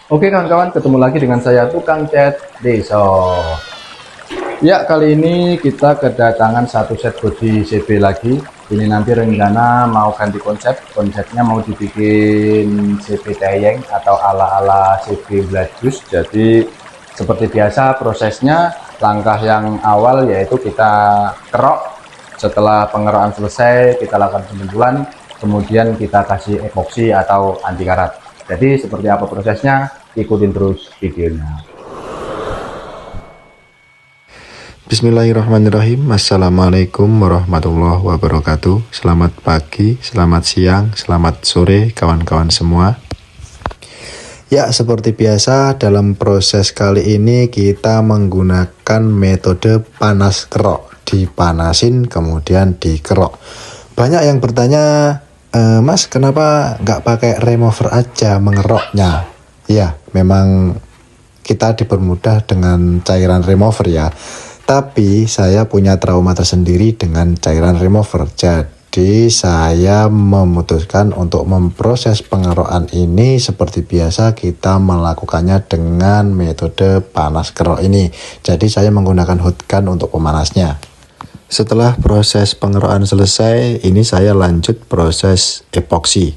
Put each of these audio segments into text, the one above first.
Oke kawan-kawan, ketemu lagi dengan saya Tukang Cat Deso. Ya, kali ini kita kedatangan satu set body CB lagi. Ini nanti rencana mau ganti konsep. Konsepnya mau dibikin CB tayeng atau ala-ala CB Bladus. Jadi seperti biasa prosesnya, langkah yang awal yaitu kita kerok. Setelah pengerokan selesai, kita lakukan penjemputan, kemudian kita kasih epoksi atau anti karat. Jadi seperti apa prosesnya, ikutin terus videonya. Bismillahirrahmanirrahim. Assalamualaikum warahmatullahi wabarakatuh. Selamat pagi, selamat siang, selamat sore kawan-kawan semua. Ya, seperti biasa dalam proses kali ini kita menggunakan metode panas kerok. Dipanasin kemudian dikerok. Banyak yang bertanya, Mas, kenapa nggak pakai remover aja mengeroknya? Ya, memang kita dipermudah dengan cairan remover ya. Tapi saya punya trauma tersendiri dengan cairan remover. Jadi saya memutuskan untuk memproses pengerokan ini seperti biasa kita melakukannya dengan metode panas kerok ini. Jadi saya menggunakan hot gun untuk pemanasnya. Setelah proses pengerokan selesai, ini saya lanjut proses epoksi.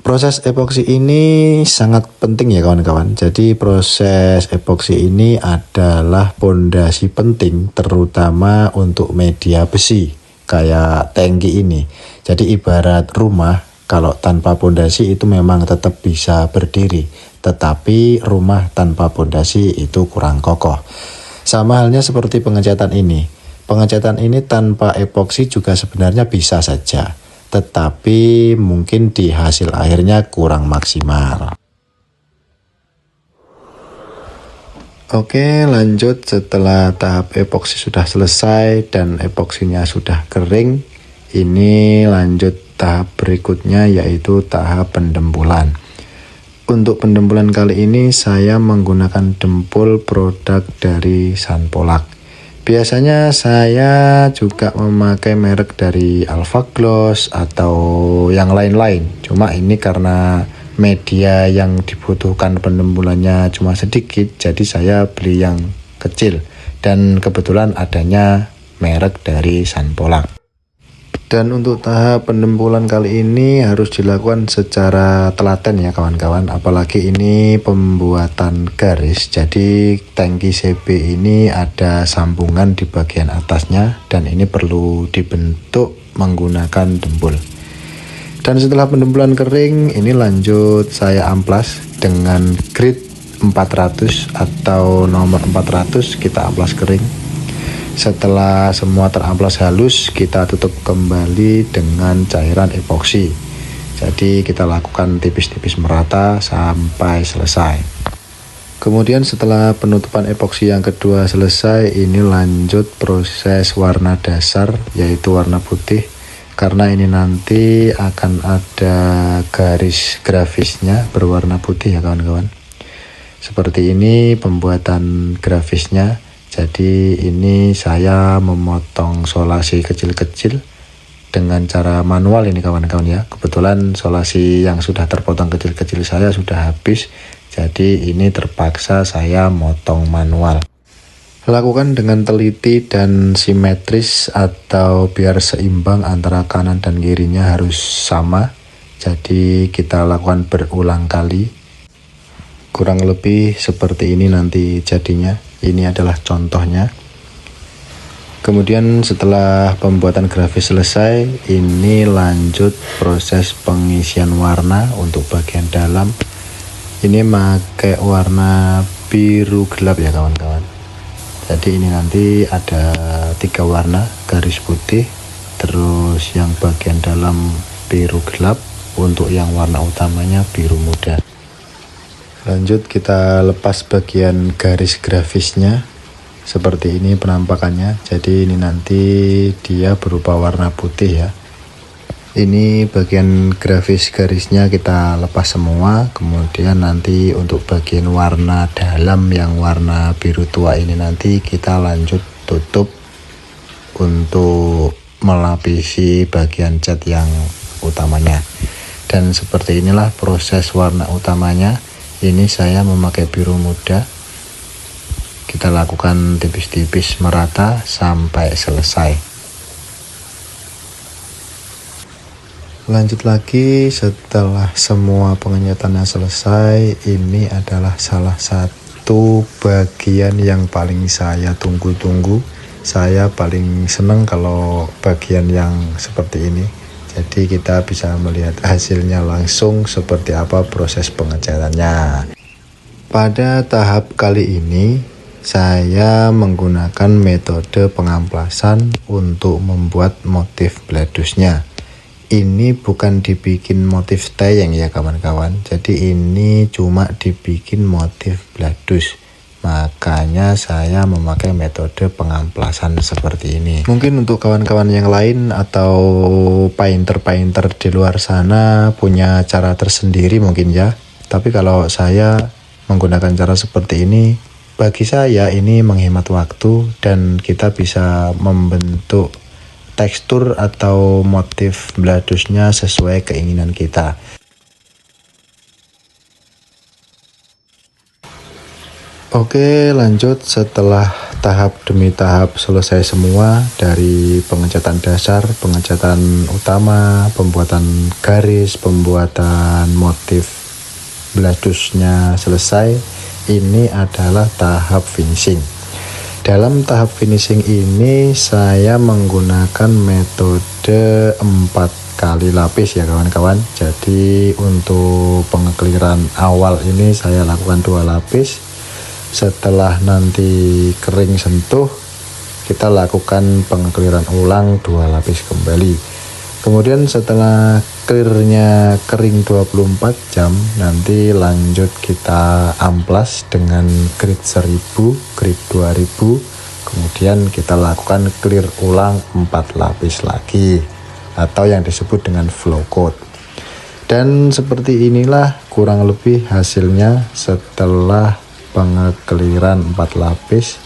Proses epoksi ini sangat penting ya kawan-kawan. Jadi proses epoksi ini adalah pondasi penting terutama untuk media besi kayak tangki ini. Jadi ibarat rumah, kalau tanpa pondasi itu memang tetap bisa berdiri, tetapi rumah tanpa pondasi itu kurang kokoh. Sama halnya seperti pengecatan ini. Pengecatan ini tanpa epoksi juga sebenarnya bisa saja, tetapi mungkin di hasil akhirnya kurang maksimal. Oke, lanjut. Setelah tahap epoksi sudah selesai dan epoksinya sudah kering, ini lanjut tahap berikutnya yaitu tahap pendempulan. Untuk pendempulan kali ini saya menggunakan dempul produk dari Sanpolak. Biasanya saya juga memakai merek dari Alpha Gloss atau yang lain-lain. Cuma ini karena media yang dibutuhkan pendempulannya cuma sedikit, jadi saya beli yang kecil. Dan kebetulan adanya merek dari Sanpolak. Dan untuk tahap pendempulan kali ini harus dilakukan secara telaten ya kawan-kawan. Apalagi ini pembuatan garis. Jadi tangki CB ini ada sambungan di bagian atasnya dan ini perlu dibentuk menggunakan dempul. Dan setelah pendempulan kering, ini lanjut saya amplas dengan grit 400 atau nomor 400 kita amplas kering. Setelah semua teramplas halus, kita tutup kembali dengan cairan epoksi. Jadi kita lakukan tipis-tipis merata sampai selesai. Kemudian setelah penutupan epoksi yang kedua selesai, ini lanjut proses warna dasar yaitu warna putih. Karena ini nanti akan ada garis grafisnya berwarna putih ya kawan-kawan. Seperti ini pembuatan grafisnya. Jadi ini saya memotong solasi kecil-kecil dengan cara manual ini kawan-kawan ya. Kebetulan solasi yang sudah terpotong kecil-kecil saya sudah habis. Jadi ini terpaksa saya motong manual. Lakukan dengan teliti dan simetris atau biar seimbang antara kanan dan kirinya harus sama. Jadi kita lakukan berulang kali. Kurang lebih seperti ini nanti jadinya. Ini adalah contohnya. Kemudian setelah pembuatan grafis selesai, ini lanjut proses pengisian warna untuk bagian dalam. Ini pakai warna biru gelap ya kawan-kawan. Jadi ini nanti ada 3 warna, garis putih, terus yang bagian dalam biru gelap, untuk yang warna utamanya biru muda. Lanjut kita lepas bagian garis grafisnya. Seperti ini penampakannya. Jadi ini nanti dia berupa warna putih ya. Ini bagian grafis garisnya kita lepas semua. Kemudian nanti untuk bagian warna dalam yang warna biru tua ini nanti kita lanjut tutup untuk melapisi bagian cat yang utamanya. Dan seperti inilah proses warna utamanya. Ini saya memakai biru muda. Kita lakukan tipis-tipis merata sampai selesai. Lanjut lagi, setelah semua pengecatannya selesai, ini adalah salah satu bagian yang paling saya tunggu-tunggu. Saya paling seneng kalau bagian yang seperti ini. Jadi kita bisa melihat hasilnya langsung seperti apa proses pengecatannya. Pada tahap kali ini, saya menggunakan metode pengamplasan untuk membuat motif bladusnya. Ini bukan dibikin motif tayeng ya kawan-kawan, jadi ini cuma dibikin motif bladus. Makanya saya memakai metode pengamplasan seperti ini. Mungkin untuk kawan-kawan yang lain atau painter-painter di luar sana punya cara tersendiri mungkin ya. Tapi kalau saya menggunakan cara seperti ini, bagi saya ini menghemat waktu dan kita bisa membentuk tekstur atau motif bladusnya sesuai keinginan kita. Oke, lanjut. Setelah tahap demi tahap selesai semua, dari pengecatan dasar, pengecatan utama, pembuatan garis, pembuatan motif bladusnya selesai, ini adalah tahap finishing. Dalam tahap finishing ini saya menggunakan metode 4 kali lapis ya kawan-kawan. Jadi untuk pengekliran awal ini saya lakukan 2 lapis. Setelah nanti kering sentuh, kita lakukan pengekliran ulang 2 lapis kembali. Kemudian setelah clearnya kering 24 jam, nanti lanjut kita amplas dengan grid 1000, grid 2000. Kemudian kita lakukan clear ulang 4 lapis lagi, atau yang disebut dengan flow coat. Dan seperti inilah kurang lebih hasilnya setelah pengekliran 4 lapis.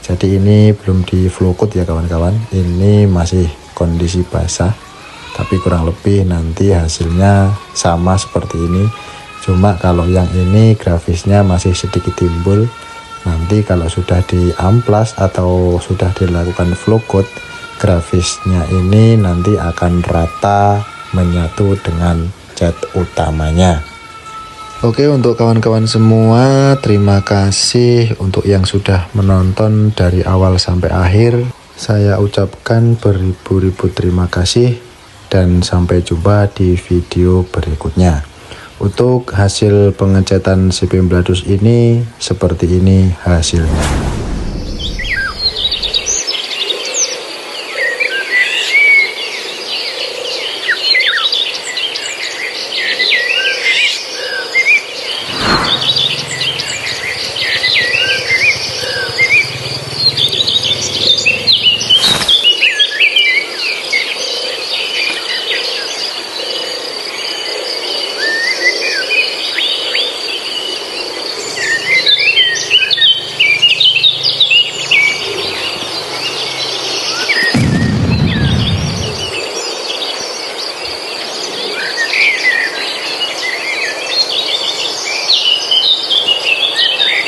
Jadi ini belum di flow coat ya kawan-kawan, ini masih kondisi basah. Tapi kurang lebih nanti hasilnya sama seperti ini. Cuma kalau yang ini grafisnya masih sedikit timbul. Nanti kalau sudah di amplas atau sudah dilakukan flow coat, grafisnya ini nanti akan rata menyatu dengan cat utamanya. Oke, untuk kawan-kawan semua, terima kasih untuk yang sudah menonton dari awal sampai akhir. Saya ucapkan beribu-ribu terima kasih. Dan sampai jumpa di video berikutnya. Untuk hasil pengecatan CP bladus ini seperti ini hasilnya.